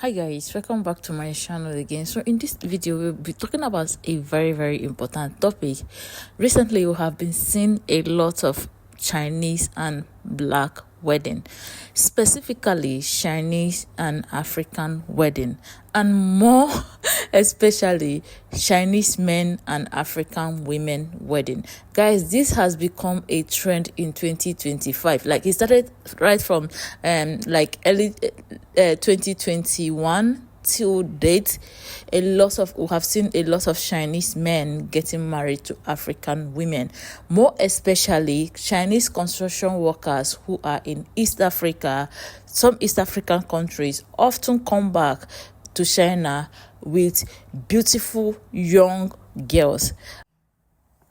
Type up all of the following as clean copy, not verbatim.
Hi guys, welcome back to my channel again. So in this video we'll be talking about a very important topic. Recently we have been seeing a lot of Chinese and black wedding, specifically Chinese and African wedding, and more especially Chinese men and African women wedding. Guys, this has become a trend in 2025. Like it started right from like early 2021 till date. We have seen a lot of Chinese men getting married to African women, more especially Chinese construction workers who are in East Africa. Some East African countries often come back to China with beautiful young girls.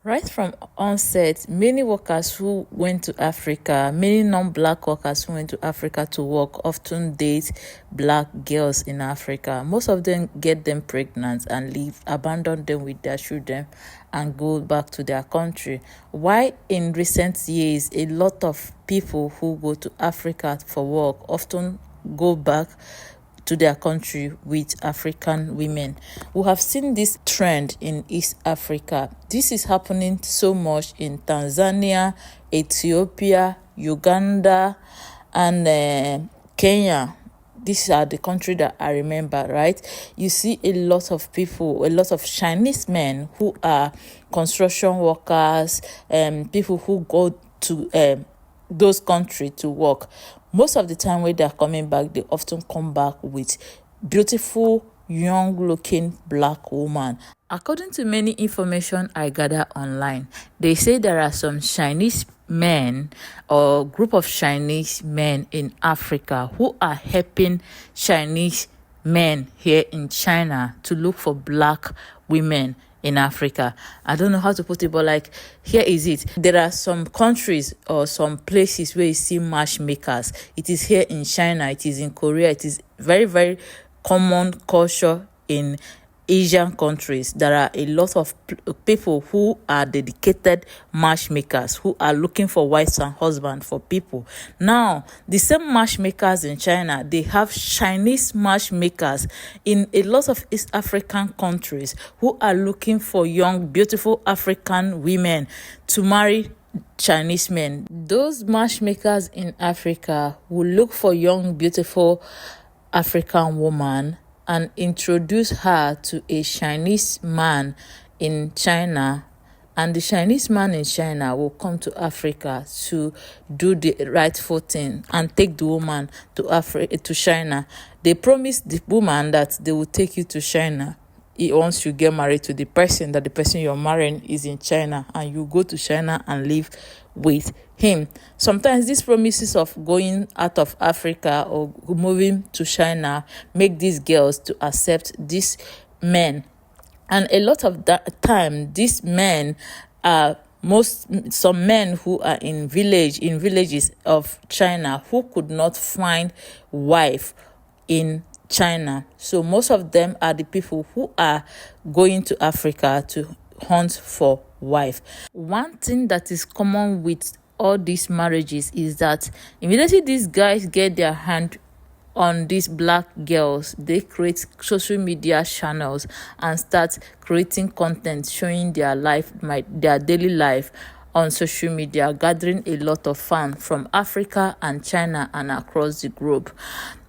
Right from onset, many workers who went to Africa, many non-black workers who went to Africa to work often date black girls in Africa. Most of them get them pregnant and leave, abandon them with their children and go back to their country. Why in recent years, a lot of people who go to Africa for work often go back to their country with African women. We have seen this trend in East Africa. This is happening so much in Tanzania, Ethiopia, Uganda, and Kenya. These are the countries that I remember, right? You see a lot of people, a lot of Chinese men who are construction workers, people who go to those countries to work. Most of the time when they're coming back, they often come back with beautiful, young-looking black woman. According to many information I gather online, they say there are some Chinese men or group of Chinese men in Africa who are helping Chinese men here in China to look for black women in Africa. I don't know how to put it, but like, here is it. There are some countries or some places where you see matchmakers. It is here in China, it is in Korea, it is very common culture in Asian countries. There are a lot of people who are dedicated matchmakers who are looking for wives and husbands for people. Now, the same matchmakers in China, they have Chinese matchmakers in a lot of East African countries who are looking for young, beautiful African women to marry Chinese men. Those matchmakers in Africa will look for young, beautiful African woman and introduce her to a Chinese man in China, and the Chinese man in China will come to Africa to do the rightful thing and take the woman to China. They promise the woman that they will take you to China once you get married to the person you're marrying is in China, and you go to China and live with him. Sometimes these promises of going out of Africa or moving to China make these girls to accept these men, and a lot of that time these men are some men who are in villages of China who could not find wife in China. So most of them are the people who are going to Africa to hunt for wife. One thing that is common with all these marriages is that immediately these guys get their hand on these black girls, they create social media channels and start creating content showing their daily life on social media, gathering a lot of fans from Africa and China and across the globe.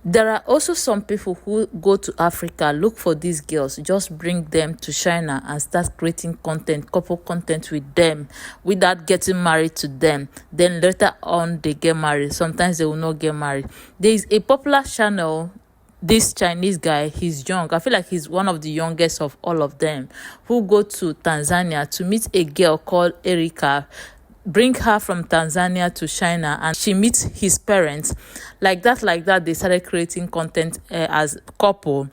There are also some people who go to Africa, look for these girls, just bring them to China and start creating content, couple content with them without getting married to them. Then later on they get married. Sometimes they will not get married. There is a popular channel, this Chinese guy, he's young. I feel like he's one of the youngest of all of them, who go to Tanzania to meet a girl called Erica, bring her from Tanzania to China, and she meets his parents. Like that, they started creating content as couple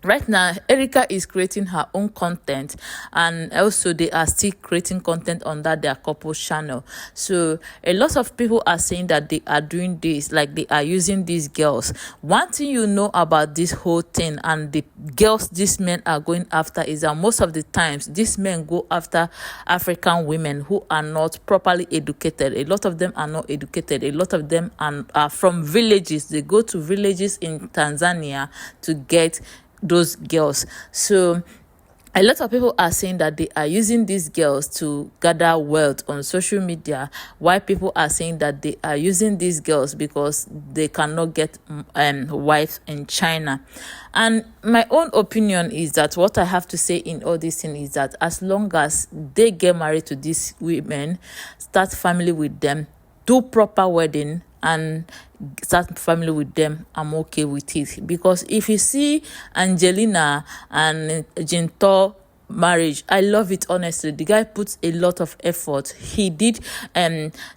Right now, Erica is creating her own content, and also they are still creating content on their couple channel. So a lot of people are saying that they are doing this, like they are using these girls. One thing you know about this whole thing and the girls these men are going after is that most of the times these men go after African women who are not properly educated. A lot of them are not educated. A lot of them are from villages. They go to villages in Tanzania to get those girls. So a lot of people are saying that they are using these girls to gather wealth on social media, while people are saying that they are using these girls because they cannot get wives in China. And my own opinion is that what I have to say in all this thing is that as long as they get married to these women, start family with them, do proper wedding, and start family with them, I'm okay with it. Because if you see Angelina and Jinto marriage, I love it. Honestly, the guy puts a lot of effort. He did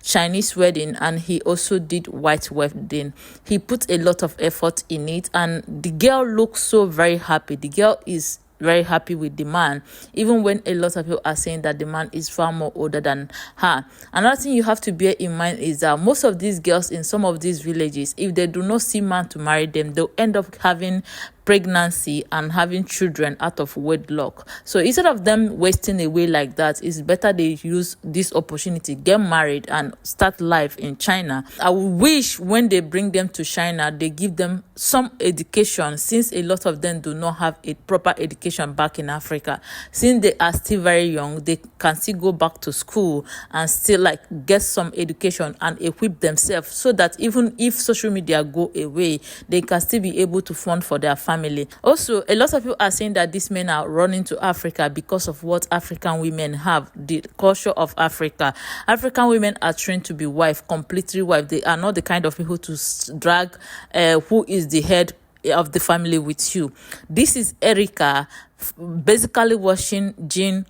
Chinese wedding, and he also did white wedding. He put a lot of effort in it, and the girl looks so very happy. The girl is very happy with the man, even when a lot of people are saying that the man is far more older than her. Another thing you have to bear in mind is that most of these girls in some of these villages, if they do not see man to marry them, they'll end up having pregnancy and having children out of wedlock. So instead of them wasting away like that, it's better they use this opportunity, get married and start life in China. I wish when they bring them to China, they give them some education, since a lot of them do not have a proper education back in Africa. Since they are still very young, they can still go back to school and still like get some education and equip themselves, so that even if social media go away, they can still be able to fund for their family. Also, a lot of people are saying that these men are running to Africa because of what African women have, the culture of Africa. African women are trained to be wife, completely wife. They are not the kind of people to drag who is the head of the family with you. This is Erica basically washing Jean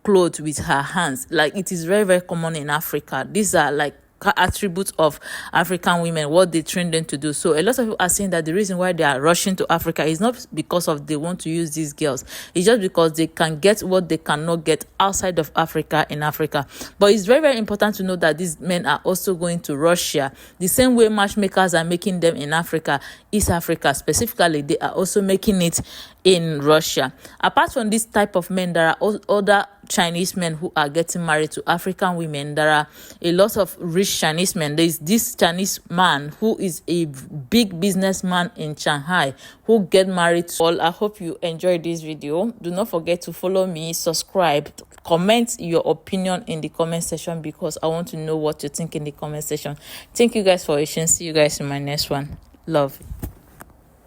clothes with her hands. Like, it is very, very common in Africa. These are like attributes of African women, what they train them to do. So a lot of people are saying that the reason why they are rushing to Africa is not because of they want to use these girls, it's just because they can get what they cannot get outside of Africa in Africa. But it's very, very important to know that these men are also going to Russia the same way matchmakers are making them in Africa, East Africa specifically. They are also making it in Russia. Apart from this type of men, there are other Chinese men who are getting married to African women. There are a lot of rich Chinese men. There is this Chinese man who is a big businessman in Shanghai who get married to all. I hope you enjoyed this video. Do not forget to follow me, subscribe, comment your opinion in the comment section, because I want to know what you think in the comment section. Thank you guys for watching. See you guys in my next one. Love.